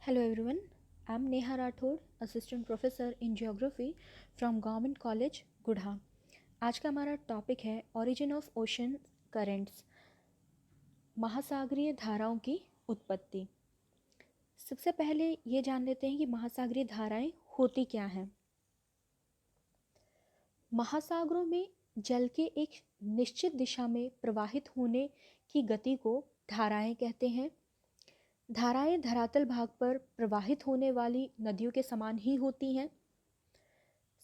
Hello everyone, I am Neha Rathod, Assistant Professor in Geography from Government College, Gudha. आज का हमारा topic है origin of ocean currents, महासागरीय धाराओं की उत्पत्ति। सबसे पहले ये जान लेते हैं कि महासागरीय धाराएं होती क्या हैं। महासागरों में जल के एक निश्चित दिशा में प्रवाहित होने की गति को धाराएं कहते हैं। धाराएं धरातल भाग पर प्रवाहित होने वाली नदियों के समान ही होती हैं।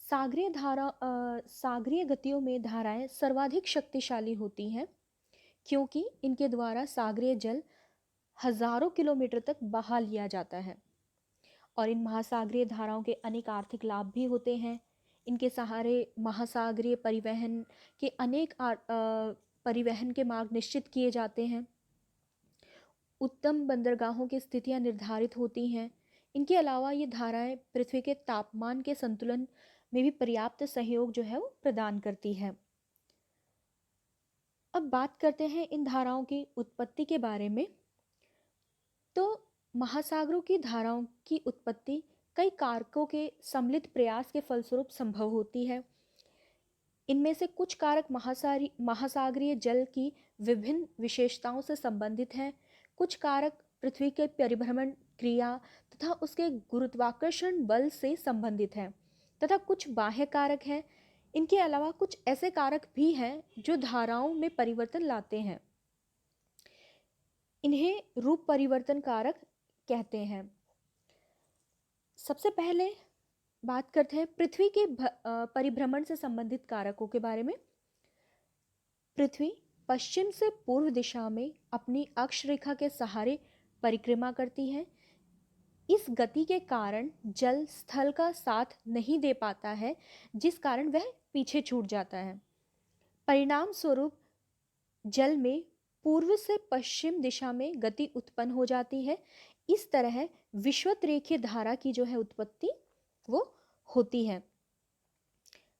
सागरीय गतियों में धाराएं सर्वाधिक शक्तिशाली होती हैं क्योंकि इनके द्वारा सागरीय जल हजारों किलोमीटर तक बहा लिया जाता है और इन महासागरीय धाराओं के अनेक आर्थिक लाभ भी होते हैं। इनके सहारे महासागरीय परिवहन के परिवहन के मार्ग निश्चित किए जाते हैं। उत्तम बंदरगाहों की स्थितियां निर्धारित होती हैं। इनके अलावा ये धाराएं पृथ्वी के तापमान के संतुलन में भी पर्याप्त सहयोग जो है वो प्रदान करती है। अब बात करते हैं इन धाराओं की उत्पत्ति के बारे में। तो महासागरों की धाराओं की उत्पत्ति कई कारकों के सम्मिलित प्रयास के फलस्वरूप संभव होती है। इनमें से कुछ कारक महासागरीय जल की विभिन्न विशेषताओं से संबंधित हैं। कुछ कारक पृथ्वी के परिभ्रमण क्रिया तथा उसके गुरुत्वाकर्षण बल से संबंधित हैं तथा कुछ बाह्य कारक हैं। इनके अलावा कुछ ऐसे कारक भी हैं जो धाराओं में परिवर्तन लाते हैं। इन्हें रूप परिवर्तन कारक कहते हैं। सबसे पहले बात करते हैं पृथ्वी के परिभ्रमण से संबंधित कारकों के बारे में। पृथ्वी पश्चिम से पूर्व दिशा में अपनी अक्ष रेखा के सहारे परिक्रमा करती है। इस गति के कारण जल स्थल का साथ नहीं दे पाता है, जिस कारण वह पीछे छूट जाता है। परिणाम स्वरूप जल में पूर्व से पश्चिम दिशा में गति उत्पन्न हो जाती है। इस तरह विषुवत-रेखीय धारा की जो है उत्पत्ति वो होती है।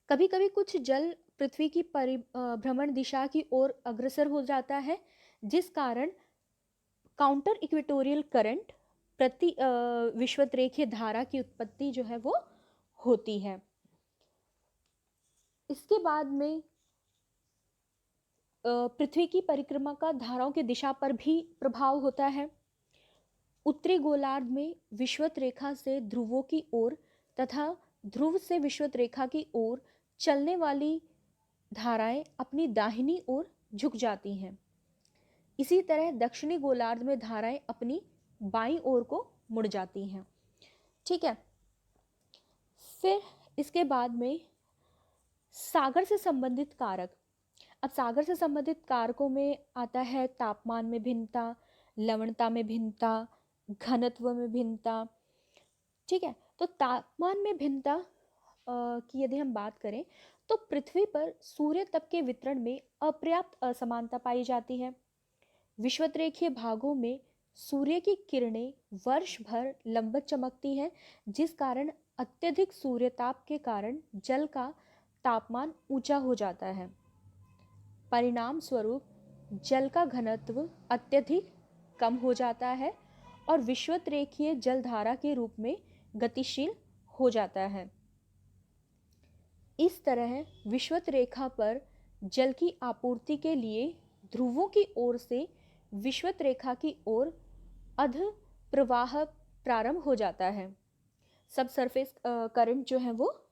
कभी कभी कुछ जल पृथ्वी की परिभ्रमण दिशा की ओर अग्रसर हो जाता है, जिस कारण काउंटर इक्वेटोरियल करंट प्रति विषुवत-रेखीय धारा की उत्पत्ति जो है वो होती है। इसके बाद में पृथ्वी की परिक्रमा का धाराओं की दिशा पर भी प्रभाव होता है। उत्तरी गोलार्ध में विषुवत रेखा से ध्रुवों की ओर तथा ध्रुव से विषुवत रेखा की ओर चलने वाली धाराएं अपनी दाहिनी ओर झुक जाती हैं। इसी तरह दक्षिणी गोलार्ध में धाराएं अपनी बाईं ओर को मुड़ जाती हैं। ठीक है, फिर इसके बाद में सागर से संबंधित कारक। अब सागर से संबंधित कारकों में आता है तापमान में भिन्नता, लवणता में भिन्नता, घनत्व में भिन्नता। ठीक है, तो तापमान में भिन्नता की यदि हम बात करें तो पृथ्वी पर सूर्य तप के वितरण में अपर्याप्त असमानता पाई जाती है। विषुवत-रेखीय भागों में सूर्य की किरणें वर्ष भर लंबवत चमकती हैं, जिस कारण अत्यधिक सूर्यताप के कारण जल का तापमान ऊंचा हो जाता है। परिणाम स्वरूप जल का घनत्व अत्यधिक कम हो जाता है और विषुवत-रेखीय जलधारा के रूप में गतिशील हो जाता है। इस तरह विषुवत रेखा पर जल की आपूर्ति के लिए ध्रुवों की ओर से विषुवत रेखा की ओर अध प्रवाह प्रारंभ हो जाता है। सब सरफेस करंट जो है वो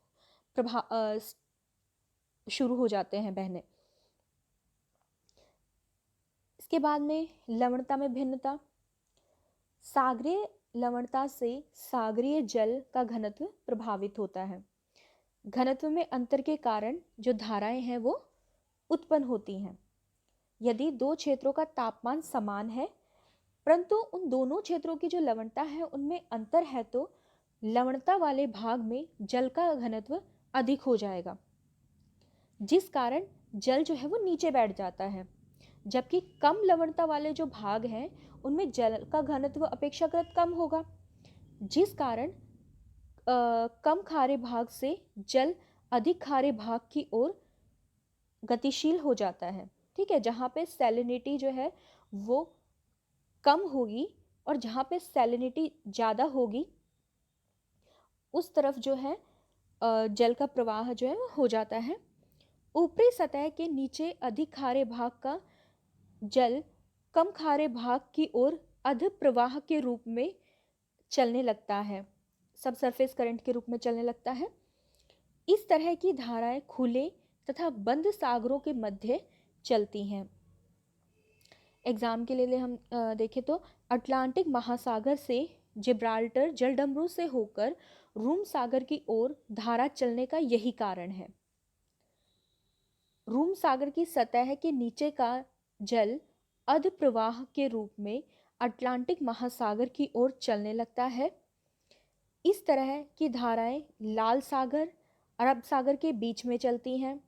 शुरू हो जाते हैं बहने। इसके बाद में लवणता में भिन्नता। सागरीय लवणता से सागरीय जल का घनत्व प्रभावित होता है। घनत्व में अंतर के कारण जो धाराएं हैं वो उत्पन्न होती हैं। यदि दो क्षेत्रों का तापमान समान है परंतु उन दोनों क्षेत्रों की जो लवणता है उनमें अंतर है, तो लवणता वाले भाग में जल का घनत्व अधिक हो जाएगा, जिस कारण जल जो है वो नीचे बैठ जाता है। जबकि कम लवणता वाले जो भाग हैं उनमें जल का घनत्व अपेक्षाकृत कम होगा, जिस कारण कम खारे भाग से जल अधिक खारे भाग की ओर गतिशील हो जाता है। ठीक है, जहाँ पे सैलिनिटी जो है वो कम होगी और जहाँ पे सैलिनिटी ज़्यादा होगी उस तरफ जो है जल का प्रवाह जो है वो हो जाता है। ऊपरी सतह के नीचे अधिक खारे भाग का जल कम खारे भाग की ओर अध प्रवाह के रूप में चलने लगता है, सब सरफेस करंट के रूप में चलने लगता है। इस तरह की धाराएं खुले तथा बंद सागरों के मध्य चलती हैं। एग्जाम के लिए हम देखें तो अटलांटिक महासागर से जिब्राल्टर जलडमरू से होकर रूम सागर की ओर धारा चलने का यही कारण है। रूम सागर की सतह के नीचे का जल अध प्रवाह के रूप में अटलांटिक महासागर की ओर चलने लगता है। इस तरह की धाराएं लाल सागर अरब सागर के बीच में चलती हैं।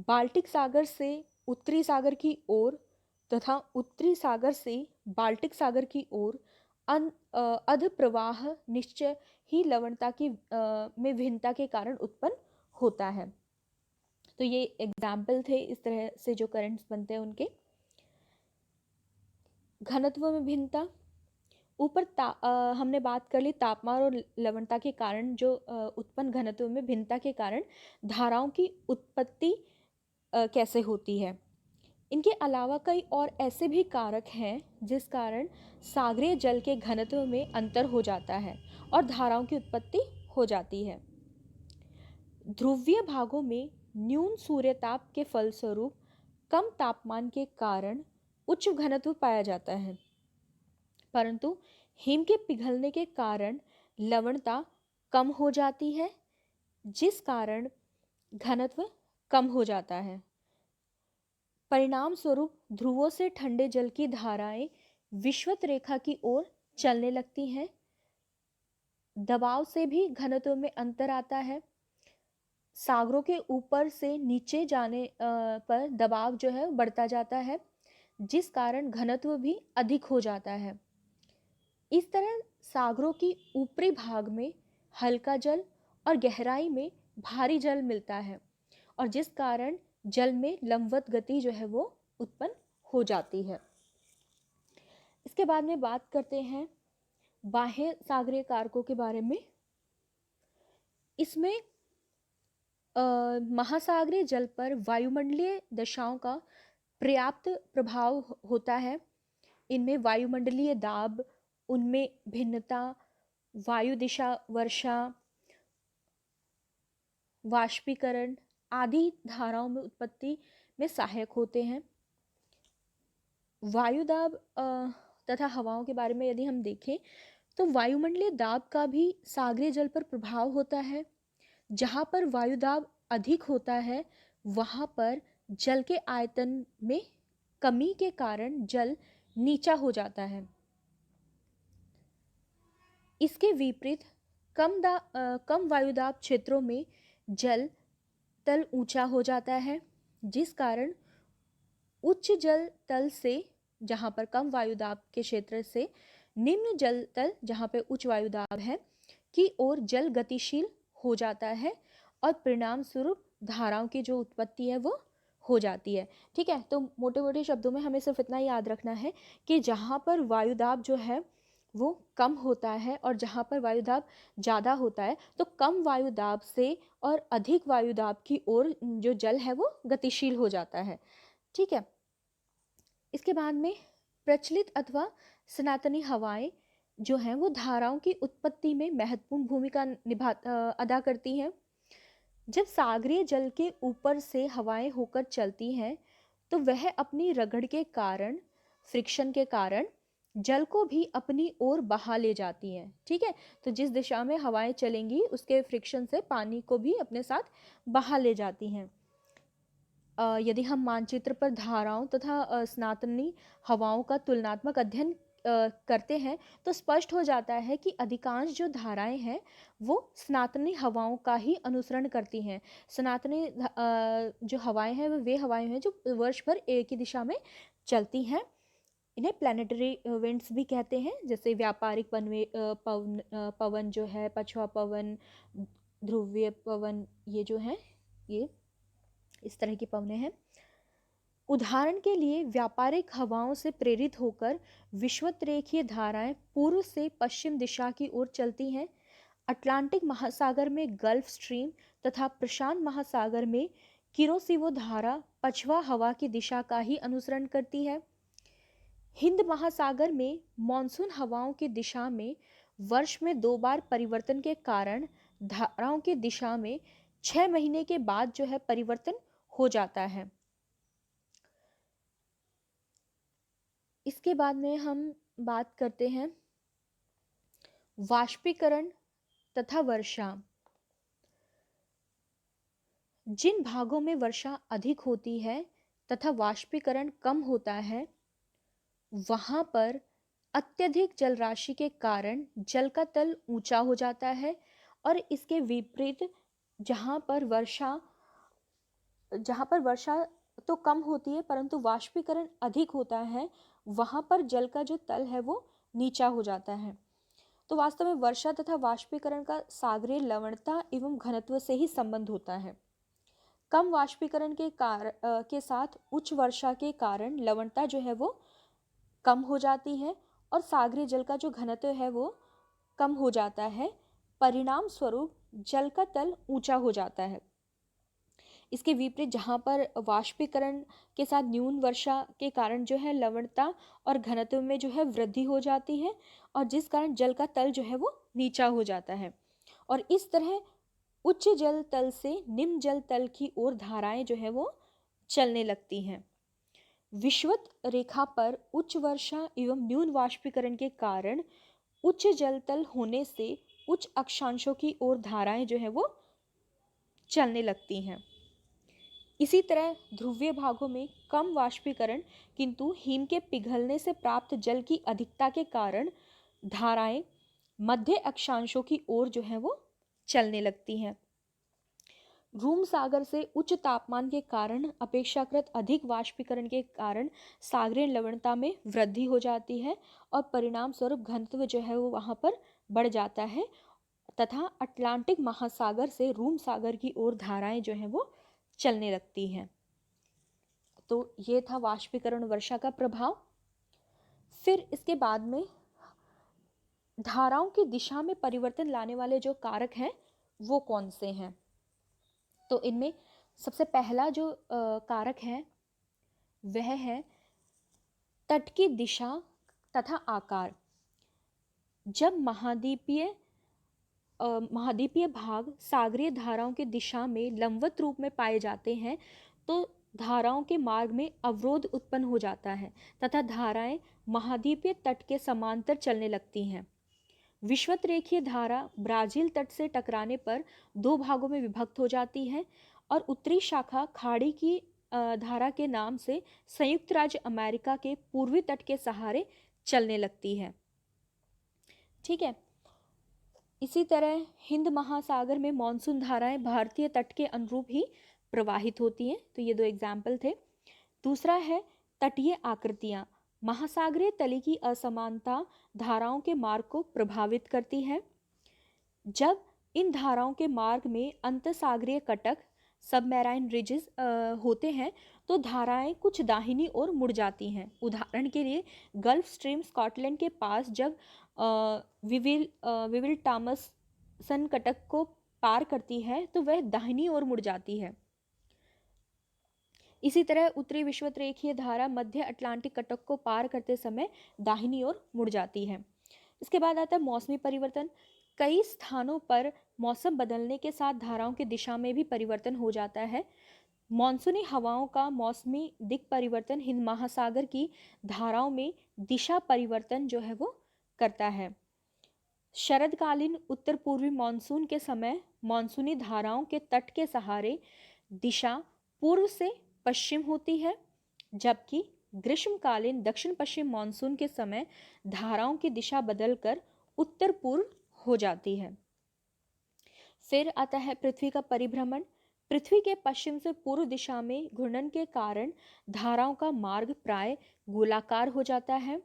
बाल्टिक सागर से उत्तरी सागर की ओर तथा उत्तरी सागर से बाल्टिक सागर की ओर अध प्रवाह निश्चय ही लवणता की में भिन्नता के कारण उत्पन्न होता है। तो ये एग्जाम्पल थे इस तरह से जो करंट्स बनते हैं उनके। घनत्व में भिन्नता, ऊपर हमने बात कर ली तापमान और लवणता के कारण जो उत्पन्न घनत्व में भिन्नता के कारण धाराओं की उत्पत्ति कैसे होती है। इनके अलावा कई और ऐसे भी कारक हैं जिस कारण सागरीय जल के घनत्व में अंतर हो जाता है और धाराओं की उत्पत्ति हो जाती है। ध्रुवीय भागों में न्यून सूर्यताप के फलस्वरूप कम तापमान के कारण उच्च घनत्व पाया जाता है, परंतु हिम के पिघलने के कारण लवणता कम हो जाती है, जिस कारण घनत्व कम हो जाता है। परिणाम स्वरूप ध्रुवों से ठंडे जल की धाराएं विषुवत रेखा की ओर चलने लगती हैं। दबाव से भी घनत्व में अंतर आता है। सागरों के ऊपर से नीचे जाने पर दबाव जो है बढ़ता जाता है, जिस कारण घनत्व भी अधिक हो जाता है। इस तरह सागरों की ऊपरी भाग में हल्का जल और गहराई में भारी जल मिलता है और जिस कारण जल में लंबवत गति जो है वो उत्पन्न हो जाती है। इसके बाद में बात करते हैं बाह्य सागरीय कारकों के बारे में। इसमें महासागरीय जल पर वायुमंडलीय दशाओं का पर्याप्त प्रभाव होता है। इनमें वायुमंडलीय दाब, उनमें भिन्नता, वायु दिशा, वर्षा, वाष्पीकरण आदि धाराओं में उत्पत्ति में सहायक होते हैं। वायुदाब तथा हवाओं के बारे में यदि हम देखें तो वायुमंडलीय दाब का भी सागरीय जल पर प्रभाव होता है। जहाँ पर वायुदाब अधिक होता है वहाँ पर जल के आयतन में कमी के कारण जल नीचा हो जाता है। इसके विपरीत कम वायुदाब क्षेत्रों में जल तल ऊंचा हो जाता है, जिस कारण उच्च जल तल से, जहाँ पर कम वायुदाब के क्षेत्र से, निम्न जल तल जहाँ पे उच्च वायुदाब है की ओर जल गतिशील हो जाता है और परिणाम स्वरूप धाराओं की जो उत्पत्ति है वो हो जाती है। ठीक है, तो मोटे मोटे शब्दों में हमें सिर्फ इतना याद रखना है कि जहाँ पर वायुदाब जो है वो कम होता है और जहाँ पर वायुदाब ज़्यादा होता है तो कम वायुदाब से और अधिक वायुदाब की ओर जो जल है वो गतिशील हो जाता है। ठीक है, इसके बाद में प्रचलित अथवा सनातनी हवाएं जो हैं वो धाराओं की उत्पत्ति में महत्वपूर्ण भूमिका अदा करती हैं। जब सागरीय जल के ऊपर से हवाएं होकर चलती हैं तो वह अपनी रगड़ के कारण, फ्रिक्शन के कारण जल को भी अपनी ओर बहा ले जाती हैं। ठीक है, तो जिस दिशा में हवाएं चलेंगी उसके फ्रिक्शन से पानी को भी अपने साथ बहा ले जाती हैं। यदि हम मानचित्र पर धाराओं तथा सनातनी हवाओं का तुलनात्मक अध्ययन करते हैं तो स्पष्ट हो जाता है कि अधिकांश जो धाराएं हैं वो सनातनी हवाओं का ही अनुसरण करती हैं। सनातनी जो हवाएं हैं वे हवाएं हैं जो वर्ष भर एक ही दिशा में चलती हैं। इन्हें प्लानिटरी विंड्स भी कहते हैं, जैसे व्यापारिक पवन जो है, पछुआ पवन, ध्रुवीय पवन, ये जो है ये इस तरह की पवनें हैं। उदाहरण के लिए व्यापारिक हवाओं से प्रेरित होकर विषुवतरेखीय धाराएं पूर्व से पश्चिम दिशा की ओर चलती हैं। अटलांटिक महासागर में गल्फ स्ट्रीम तथा प्रशांत महासागर में किरोसिवो धारा पछवा हवा की दिशा का ही अनुसरण करती है। हिंद महासागर में मॉनसून हवाओं की दिशा में वर्ष में 2 बार परिवर्तन के कारण धाराओं की दिशा में 6 महीने के बाद जो है परिवर्तन हो जाता है। इसके बाद में हम बात करते हैं वाष्पीकरण तथा वर्षा। जिन भागों में वर्षा अधिक होती है तथा वाष्पीकरण कम होता है, वहां पर अत्यधिक जल राशि के कारण जल का तल ऊंचा हो जाता है, और इसके विपरीत जहां पर वर्षा तो कम होती है परंतु वाष्पीकरण अधिक होता है, वहां पर जल का जो तल है वो नीचा हो जाता है। तो वास्तव में वर्षा तथा वाष्पीकरण का सागरीय लवणता एवं घनत्व से ही संबंध होता है। कम वाष्पीकरण के साथ उच्च वर्षा के कारण लवणता जो है वो कम हो जाती है और सागरीय जल का जो घनत्व है वो कम हो जाता है। परिणाम स्वरूप जल का तल ऊंचा हो जाता है। इसके विपरीत जहाँ पर वाष्पीकरण के साथ न्यून वर्षा के कारण जो है लवणता और घनत्व में जो है वृद्धि हो जाती है, और जिस कारण जल का तल जो है वो नीचा हो जाता है, और इस तरह उच्च जल तल से निम्न जल तल की ओर धाराएं जो है वो चलने लगती हैं। विषुवत रेखा पर उच्च वर्षा एवं न्यून वाष्पीकरण के कारण उच्च जल तल होने से उच्च अक्षांशों की ओर धाराएं जो है वो चलने लगती हैं। इसी तरह ध्रुवीय भागों में कम वाष्पीकरण किंतु हिम के पिघलने से प्राप्त जल की अधिकता के कारण धाराएं मध्य अक्षांशों की ओर जो है वो चलने लगती हैं। रूम सागर से उच्च तापमान के कारण अपेक्षाकृत अधिक वाष्पीकरण के कारण सागरीय लवणता में वृद्धि हो जाती है, और परिणाम स्वरूप घनत्व जो है वो वहाँ पर बढ़ जाता है, तथा अटलांटिक महासागर से रूम सागर की ओर धाराएं जो है वो चलने लगती हैं। तो ये था वाष्पीकरण वर्षा का प्रभाव। फिर इसके बाद में धाराओं की दिशा में परिवर्तन लाने वाले जो कारक हैं वो कौन से हैं? तो इनमें सबसे पहला जो कारक है वह है तट की दिशा तथा आकार। जब महाद्वीपीय भाग सागरीय धाराओं की दिशा में लंबवत रूप में पाए जाते हैं तो धाराओं के मार्ग में अवरोध उत्पन्न हो जाता है तथा धाराएं महाद्वीपीय तट के समांतर चलने लगती हैं। विषुवतरेखीय धारा ब्राजील तट से टकराने पर 2 भागों में विभक्त हो जाती है, और उत्तरी शाखा खाड़ी की धारा के नाम से संयुक्त राज्य अमेरिका के पूर्वी तट के सहारे चलने लगती है। ठीक है। इसी तरह हिंद महासागर में मॉनसून धाराएं भारतीय तट के अनुरूप ही प्रवाहित होती हैं। तो ये 2 एग्जाम्पल थे। दूसरा है तटीय आकृतियां। महासागरीय तली की असमानता धाराओं के मार्ग को प्रभावित करती है। जब इन धाराओं के मार्ग में अंतसागरीय कटक सबमेराइन रिजेस होते हैं तो धाराएं कुछ दाहिनी ओर मुड़ जाती हैं। उदाहरण के लिए गल्फ स्ट्रीम स्कॉटलैंड के पास जब विविल टॉमसन कटक को पार करती है तो वह दाहिनी ओर मुड़ जाती है। इसी तरह उत्तरी विषुवतरेखीय धारा मध्य अटलांटिक कटक को पार करते समय दाहिनी ओर मुड़ जाती है। इसके बाद आता है मौसमी परिवर्तन। कई स्थानों पर मौसम बदलने के साथ धाराओं की दिशा में भी परिवर्तन हो जाता है। मॉनसूनी हवाओं का मौसमी दिक परिवर्तन हिंद महासागर की धाराओं में दिशा परिवर्तन जो है वो करता है। शरदकालीन उत्तर पूर्वी मॉनसून के समय मॉनसूनी धाराओं के तट के सहारे दिशा पूर्व से पश्चिम होती है, जबकि ग्रीष्मकालीन दक्षिण पश्चिम मॉनसून के समय धाराओं की दिशा बदलकर उत्तर पूर्व हो जाती है। फिर आता है पृथ्वी का परिभ्रमण। पृथ्वी के पश्चिम से पूर्व दिशा में घूर्णन के कारण धाराओं का मार्ग प्राय गोलाकार हो जाता है।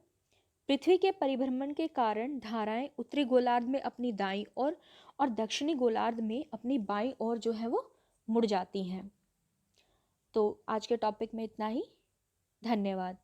पृथ्वी के परिभ्रमण के कारण धाराएं उत्तरी गोलार्ध में अपनी दाईं ओर और दक्षिणी गोलार्ध में अपनी बाईं ओर जो है वो मुड़ जाती हैं। तो आज के टॉपिक में इतना ही। धन्यवाद।